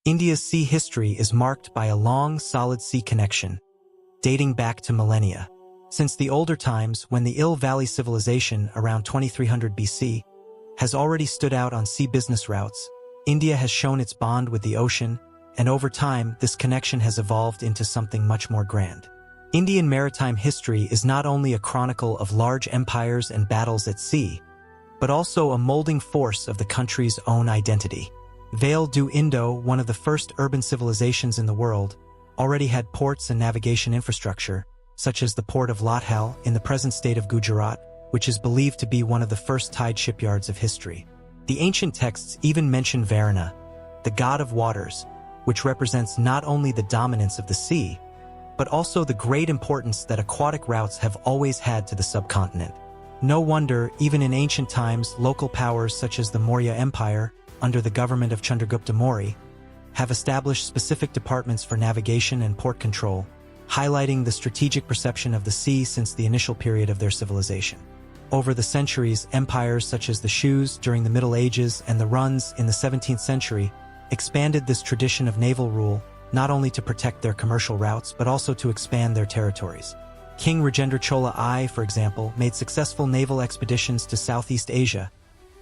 India's sea history is marked by a long, solid sea connection, dating back to millennia. Since the older times, when the Indus Valley Civilization around 2300 BC has already stood out on sea business routes, India has shown its bond with the ocean, and over time, this connection has evolved into something much more grand. Indian maritime history is not only a chronicle of large empires and battles at sea, but also a molding force of the country's own identity. Vale du Indo, one of the first urban civilizations in the world, already had ports and navigation infrastructure, such as the port of Lathal in the present state of Gujarat, which is believed to be one of the first tied shipyards of history. The ancient texts even mention Varuna, the god of waters, which represents not only the dominance of the sea, but also the great importance that aquatic routes have always had to the subcontinent. No wonder, even in ancient times, local powers such as the Maurya Empire, under the government of Chandragupta Maurya, have established specific departments for navigation and port control, highlighting the strategic perception of the sea since the initial period of their civilization. Over the centuries, empires such as the Shus during the Middle Ages and the Runs in the 17th century expanded this tradition of naval rule, not only to protect their commercial routes but also to expand their territories. King Rajendra Chola I, for example, made successful naval expeditions to Southeast Asia,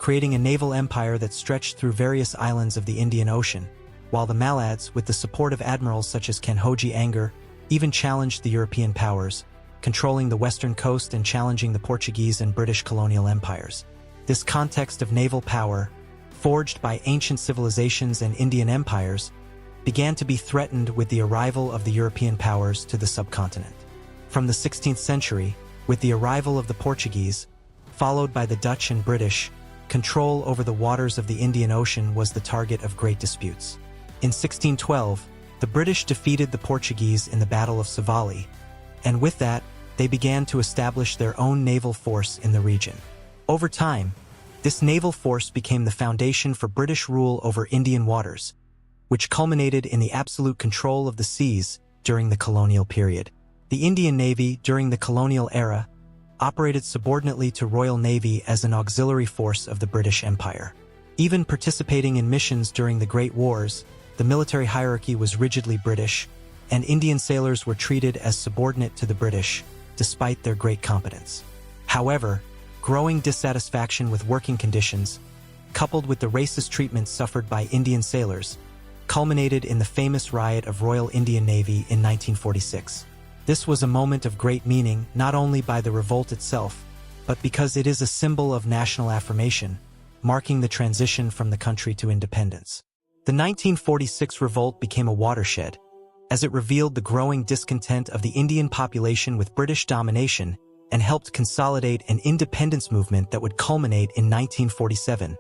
creating a naval empire that stretched through various islands of the Indian Ocean, while the Malads, with the support of admirals such as Kanhoji Anger, even challenged the European powers, controlling the western coast and challenging the Portuguese and British colonial empires. This context of naval power, forged by ancient civilizations and Indian empires, began to be threatened with the arrival of the European powers to the subcontinent. From the 16th century, with the arrival of the Portuguese, followed by the Dutch and British, control over the waters of the Indian Ocean was the target of great disputes. In 1612, the British defeated the Portuguese in the Battle of Savali, and with that, they began to establish their own naval force in the region. Over time, this naval force became the foundation for British rule over Indian waters, which culminated in the absolute control of the seas during the colonial period. The Indian Navy, during the colonial era, operated subordinately to Royal Navy as an auxiliary force of the British Empire. Even participating in missions during the Great Wars, the military hierarchy was rigidly British, and Indian sailors were treated as subordinate to the British, despite their great competence. However, growing dissatisfaction with working conditions, coupled with the racist treatment suffered by Indian sailors, culminated in the famous riot of Royal Indian Navy in 1946. This was a moment of great meaning not only by the revolt itself, but because it is a symbol of national affirmation, marking the transition from the country to independence. The 1946 revolt became a watershed, as it revealed the growing discontent of the Indian population with British domination and helped consolidate an independence movement that would culminate in 1947,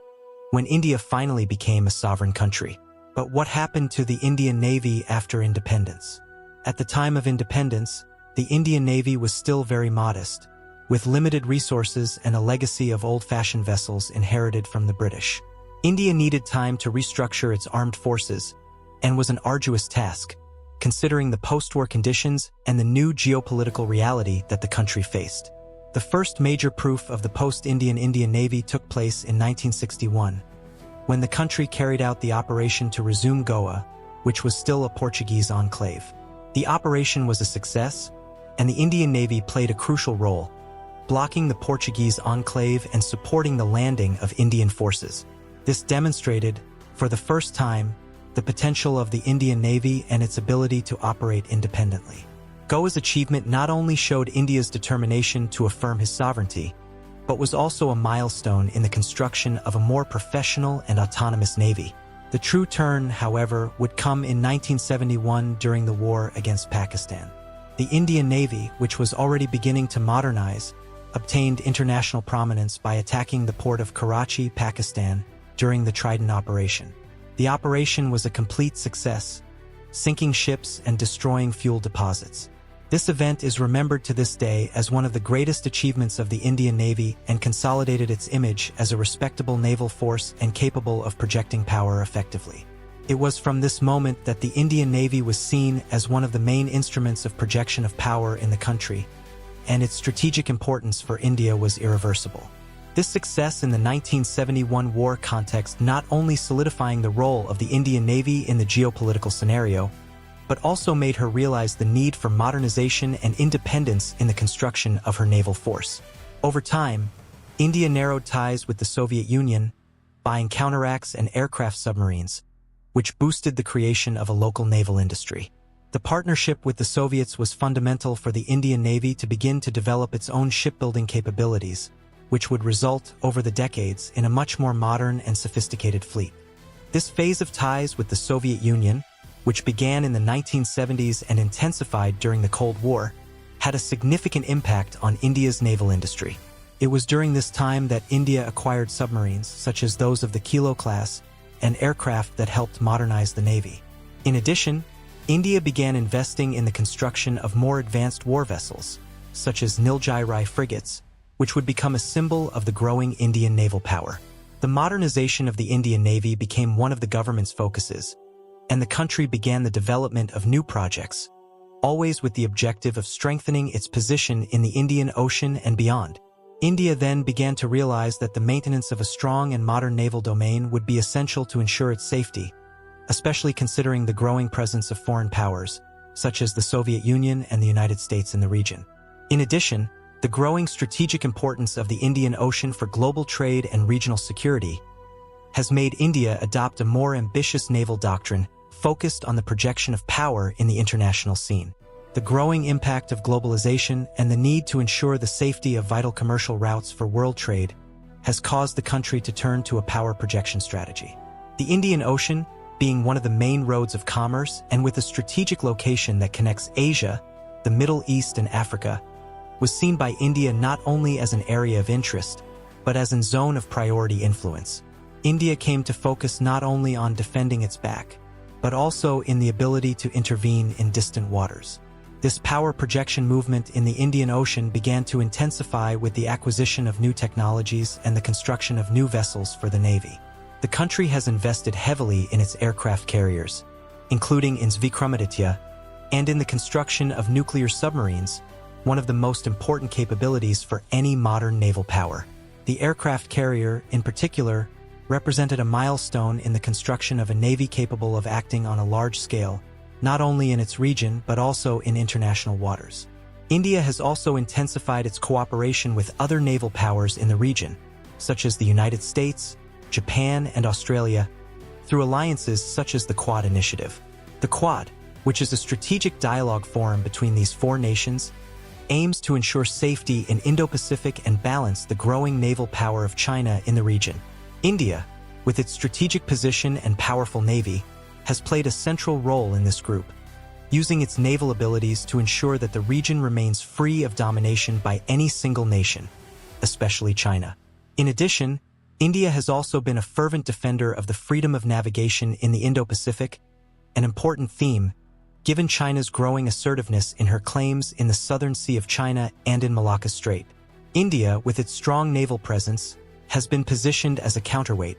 when India finally became a sovereign country. But what happened to the Indian Navy after independence? At the time of independence, the Indian Navy was still very modest, with limited resources and a legacy of old-fashioned vessels inherited from the British. India needed time to restructure its armed forces, and was an arduous task, considering the post-war conditions and the new geopolitical reality that the country faced. The first major proof of the post-Indian Indian Navy took place in 1961, when the country carried out the operation to resume Goa, which was still a Portuguese enclave. The operation was a success, and the Indian Navy played a crucial role, blocking the Portuguese enclave and supporting the landing of Indian forces. This demonstrated, for the first time, the potential of the Indian Navy and its ability to operate independently. Goa's achievement not only showed India's determination to affirm his sovereignty, but was also a milestone in the construction of a more professional and autonomous navy. The true turn, however, would come in 1971 during the war against Pakistan. The Indian Navy, which was already beginning to modernize, obtained international prominence by attacking the port of Karachi, Pakistan, during the Trident operation. The operation was a complete success, sinking ships and destroying fuel deposits. This event is remembered to this day as one of the greatest achievements of the Indian Navy and consolidated its image as a respectable naval force and capable of projecting power effectively. It was from this moment that the Indian Navy was seen as one of the main instruments of projection of power in the country, and its strategic importance for India was irreversible. This success in the 1971 war context not only solidifying the role of the Indian Navy in the geopolitical scenario, but also made her realize the need for modernization and independence in the construction of her naval force. Over time, India narrowed ties with the Soviet Union, buying counteracts and aircraft submarines, which boosted the creation of a local naval industry. The partnership with the Soviets was fundamental for the Indian Navy to begin to develop its own shipbuilding capabilities, which would result over the decades in a much more modern and sophisticated fleet. This phase of ties with the Soviet Union, which began in the 1970s and intensified during the Cold War, had a significant impact on India's naval industry. It was during this time that India acquired submarines, such as those of the Kilo class, and aircraft that helped modernize the Navy. In addition, India began investing in the construction of more advanced war vessels, such as Nilgiri Rai frigates, which would become a symbol of the growing Indian naval power. The modernization of the Indian Navy became one of the government's focuses, and the country began the development of new projects, always with the objective of strengthening its position in the Indian Ocean and beyond. India then began to realize that the maintenance of a strong and modern naval domain would be essential to ensure its safety, especially considering the growing presence of foreign powers, such as the Soviet Union and the United States in the region. In addition, the growing strategic importance of the Indian Ocean for global trade and regional security has made India adopt a more ambitious naval doctrine focused on the projection of power in the international scene. The growing impact of globalization and the need to ensure the safety of vital commercial routes for world trade has caused the country to turn to a power projection strategy. The Indian Ocean, being one of the main roads of commerce and with a strategic location that connects Asia, the Middle East and Africa, was seen by India not only as an area of interest, but as a zone of priority influence. India came to focus not only on defending its back, but also in the ability to intervene in distant waters. This power projection movement in the Indian Ocean began to intensify with the acquisition of new technologies and the construction of new vessels for the Navy. The country has invested heavily in its aircraft carriers, including in Vikramaditya, and in the construction of nuclear submarines, one of the most important capabilities for any modern naval power. The aircraft carrier, in particular, represented a milestone in the construction of a navy capable of acting on a large scale, not only in its region but also in international waters. India has also intensified its cooperation with other naval powers in the region, such as the United States, Japan, and Australia, through alliances such as the Quad Initiative. The Quad, which is a strategic dialogue forum between these four nations, aims to ensure safety in Indo-Pacific and balance the growing naval power of China in the region. India, with its strategic position and powerful navy, has played a central role in this group, using its naval abilities to ensure that the region remains free of domination by any single nation, especially China. In addition, India has also been a fervent defender of the freedom of navigation in the Indo-Pacific, an important theme, given China's growing assertiveness in her claims in the southern Sea of China and in Malacca Strait. India, with its strong naval presence, has been positioned as a counterweight,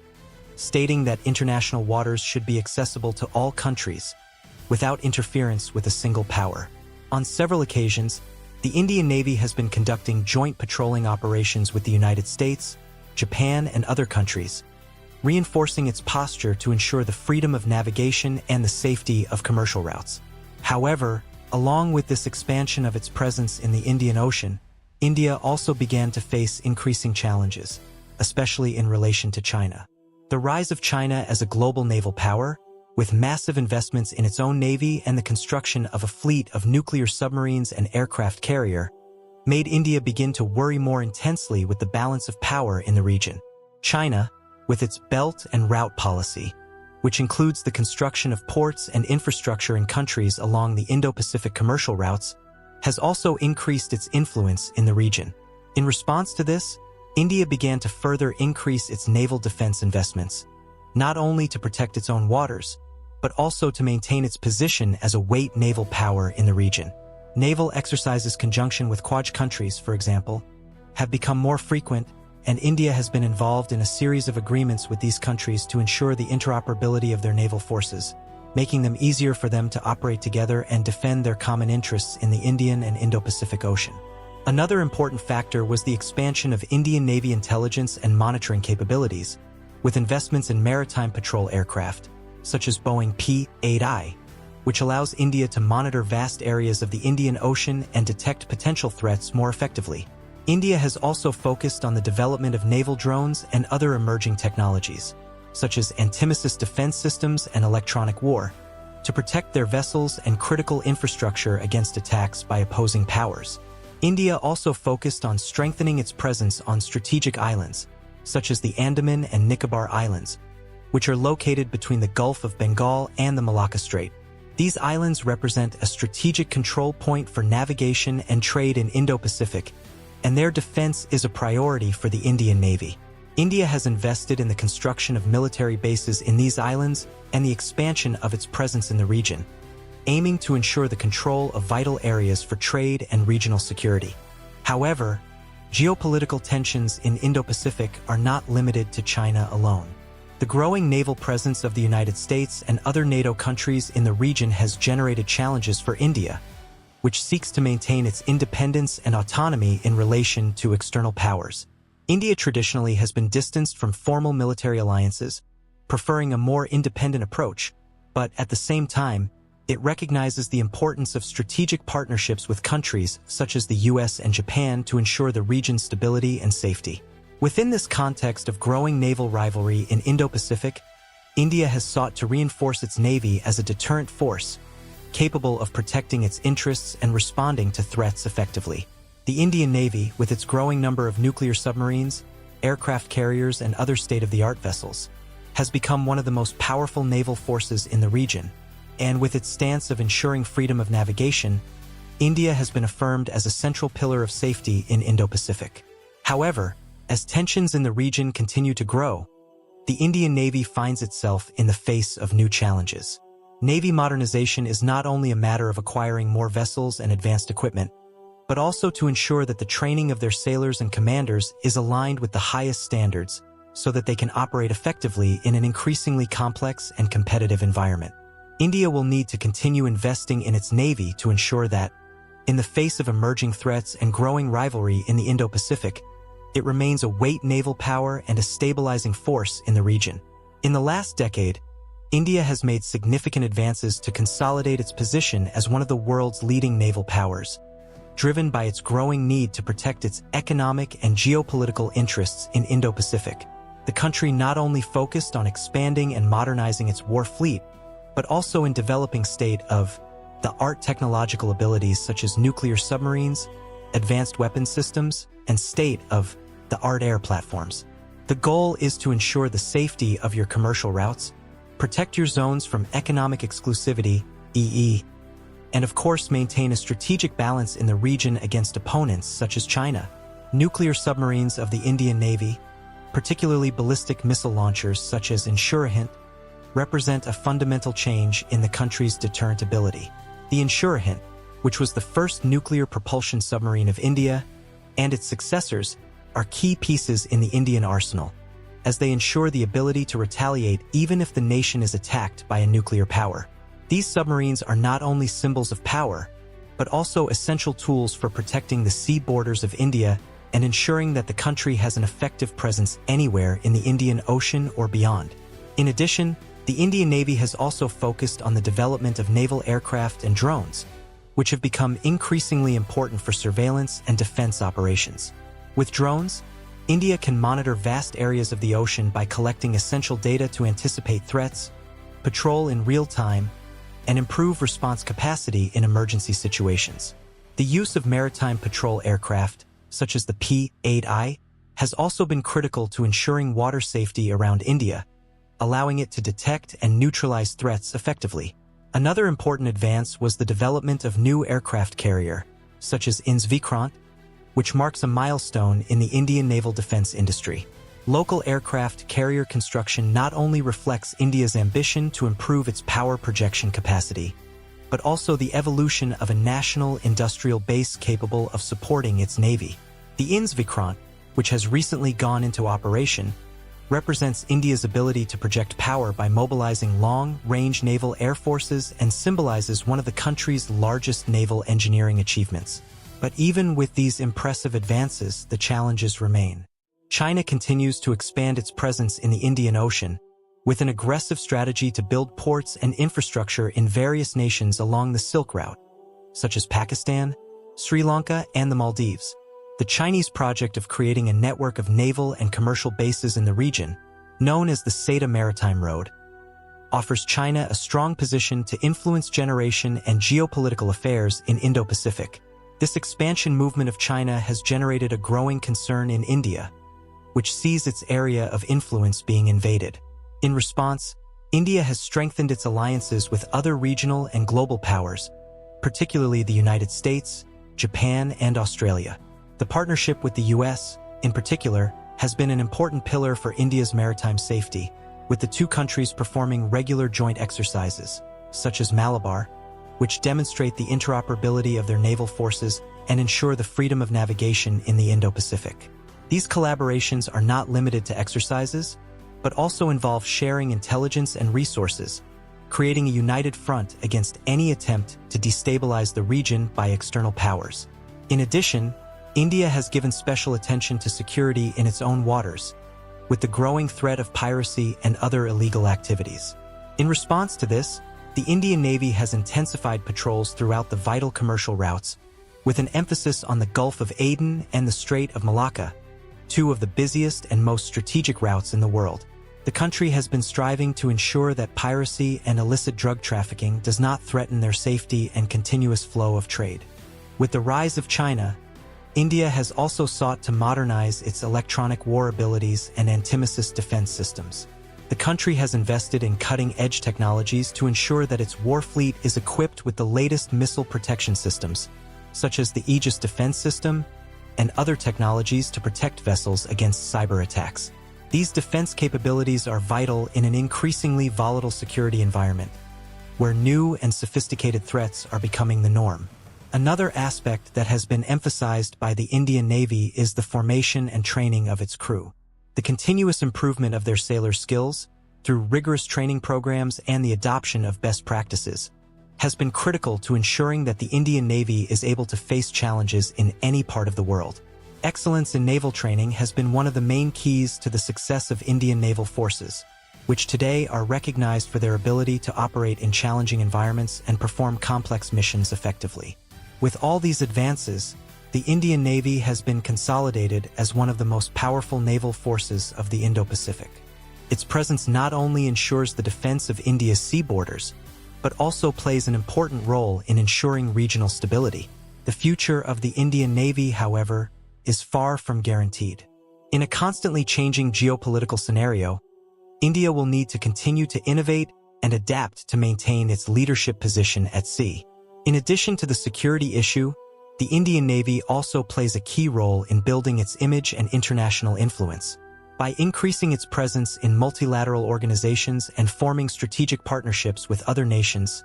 stating that international waters should be accessible to all countries, without interference with a single power. On several occasions, the Indian Navy has been conducting joint patrolling operations with the United States, Japan, and other countries, reinforcing its posture to ensure the freedom of navigation and the safety of commercial routes. However, along with this expansion of its presence in the Indian Ocean, India also began to face increasing challenges, especially in relation to China. The rise of China as a global naval power, with massive investments in its own navy and the construction of a fleet of nuclear submarines and aircraft carrier, made India begin to worry more intensely with the balance of power in the region. China, with its Belt and Route policy, which includes the construction of ports and infrastructure in countries along the Indo-Pacific commercial routes, has also increased its influence in the region. In response to this, India began to further increase its naval defense investments, not only to protect its own waters, but also to maintain its position as a weight naval power in the region. Naval exercises conjunction with Quad countries, for example, have become more frequent, and India has been involved in a series of agreements with these countries to ensure the interoperability of their naval forces, making them easier for them to operate together and defend their common interests in the Indian and Indo-Pacific Ocean. Another important factor was the expansion of Indian Navy intelligence and monitoring capabilities, with investments in maritime patrol aircraft, such as Boeing P-8I, which allows India to monitor vast areas of the Indian Ocean and detect potential threats more effectively. India has also focused on the development of naval drones and other emerging technologies, such as anti-missile defense systems and electronic war, to protect their vessels and critical infrastructure against attacks by opposing powers. India also focused on strengthening its presence on strategic islands, such as the Andaman and Nicobar Islands, which are located between the Gulf of Bengal and the Malacca Strait. These islands represent a strategic control point for navigation and trade in Indo-Pacific, and their defense is a priority for the Indian Navy. India has invested in the construction of military bases in these islands and the expansion of its presence in the region, aiming to ensure the control of vital areas for trade and regional security. However, geopolitical tensions in Indo-Pacific are not limited to China alone. The growing naval presence of the United States and other NATO countries in the region has generated challenges for India, which seeks to maintain its independence and autonomy in relation to external powers. India traditionally has been distanced from formal military alliances, preferring a more independent approach, but at the same time, it recognizes the importance of strategic partnerships with countries such as the US and Japan to ensure the region's stability and safety. Within this context of growing naval rivalry in Indo-Pacific, India has sought to reinforce its navy as a deterrent force, capable of protecting its interests and responding to threats effectively. The Indian Navy, with its growing number of nuclear submarines, aircraft carriers, and other state-of-the-art vessels, has become one of the most powerful naval forces in the region, and with its stance of ensuring freedom of navigation, India has been affirmed as a central pillar of safety in Indo-Pacific. However, as tensions in the region continue to grow, the Indian Navy finds itself in the face of new challenges. Navy modernization is not only a matter of acquiring more vessels and advanced equipment, but also to ensure that the training of their sailors and commanders is aligned with the highest standards so that they can operate effectively in an increasingly complex and competitive environment. India will need to continue investing in its navy to ensure that, in the face of emerging threats and growing rivalry in the Indo-Pacific, it remains a weight naval power and a stabilizing force in the region. In the last decade, India has made significant advances to consolidate its position as one of the world's leading naval powers, driven by its growing need to protect its economic and geopolitical interests in Indo-Pacific. The country not only focused on expanding and modernizing its war fleet, but also in developing state-of-the-art technological abilities such as nuclear submarines, advanced weapons systems, and state-of-the-art air platforms. The goal is to ensure the safety of your commercial routes, protect your zones from economic exclusivity, e.e., and of course maintain a strategic balance in the region against opponents such as China. Nuclear submarines of the Indian Navy, particularly ballistic missile launchers such as Ensurahint, represent a fundamental change in the country's deterrent ability. The Ensurahint, which was the first nuclear propulsion submarine of India, and its successors, are key pieces in the Indian arsenal, as they ensure the ability to retaliate even if the nation is attacked by a nuclear power. These submarines are not only symbols of power, but also essential tools for protecting the sea borders of India and ensuring that the country has an effective presence anywhere in the Indian Ocean or beyond. In addition, the Indian Navy has also focused on the development of naval aircraft and drones, which have become increasingly important for surveillance and defense operations. With drones, India can monitor vast areas of the ocean by collecting essential data to anticipate threats, patrol in real time, and improve response capacity in emergency situations. The use of maritime patrol aircraft, such as the P-8I, has also been critical to ensuring water safety around India, allowing it to detect and neutralize threats effectively. Another important advance was the development of new aircraft carrier, such as INS Vikrant, which marks a milestone in the Indian naval defense industry. Local aircraft carrier construction not only reflects India's ambition to improve its power projection capacity, but also the evolution of a national industrial base capable of supporting its navy. The INS Vikrant, which has recently gone into operation, represents India's ability to project power by mobilizing long-range naval air forces and symbolizes one of the country's largest naval engineering achievements. But even with these impressive advances, the challenges remain. China continues to expand its presence in the Indian Ocean, with an aggressive strategy to build ports and infrastructure in various nations along the Silk Route, such as Pakistan, Sri Lanka, and the Maldives. The Chinese project of creating a network of naval and commercial bases in the region, known as the Seta Maritime Road, offers China a strong position to influence generation and geopolitical affairs in Indo-Pacific. This expansion movement of China has generated a growing concern in India, which sees its area of influence being invaded. In response, India has strengthened its alliances with other regional and global powers, particularly the United States, Japan, and Australia. The partnership with the US, in particular, has been an important pillar for India's maritime safety, with the two countries performing regular joint exercises, such as Malabar, which demonstrate the interoperability of their naval forces and ensure the freedom of navigation in the Indo-Pacific. These collaborations are not limited to exercises, but also involve sharing intelligence and resources, creating a united front against any attempt to destabilize the region by external powers. In addition, India has given special attention to security in its own waters, with the growing threat of piracy and other illegal activities. In response to this, the Indian Navy has intensified patrols throughout the vital commercial routes, with an emphasis on the Gulf of Aden and the Strait of Malacca, two of the busiest and most strategic routes in the world. The country has been striving to ensure that piracy and illicit drug trafficking does not threaten their safety and continuous flow of trade. With the rise of China, India has also sought to modernize its electronic war abilities and anti-missile defense systems. The country has invested in cutting-edge technologies to ensure that its war fleet is equipped with the latest missile protection systems, such as the Aegis Defense System and other technologies to protect vessels against cyber attacks. These defense capabilities are vital in an increasingly volatile security environment, where new and sophisticated threats are becoming the norm. Another aspect that has been emphasized by the Indian Navy is the formation and training of its crew. The continuous improvement of their sailor skills, through rigorous training programs and the adoption of best practices, has been critical to ensuring that the Indian Navy is able to face challenges in any part of the world. Excellence in naval training has been one of the main keys to the success of Indian naval forces, which today are recognized for their ability to operate in challenging environments and perform complex missions effectively. With all these advances, the Indian Navy has been consolidated as one of the most powerful naval forces of the Indo-Pacific. Its presence not only ensures the defense of India's sea borders, but also plays an important role in ensuring regional stability. The future of the Indian Navy, however, is far from guaranteed. In a constantly changing geopolitical scenario, India will need to continue to innovate and adapt to maintain its leadership position at sea. In addition to the security issue, the Indian Navy also plays a key role in building its image and international influence. By increasing its presence in multilateral organizations and forming strategic partnerships with other nations,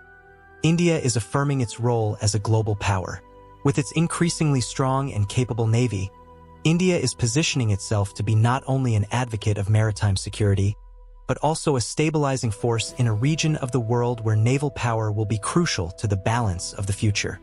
India is affirming its role as a global power. With its increasingly strong and capable navy, India is positioning itself to be not only an advocate of maritime security, but also a stabilizing force in a region of the world where naval power will be crucial to the balance of the future.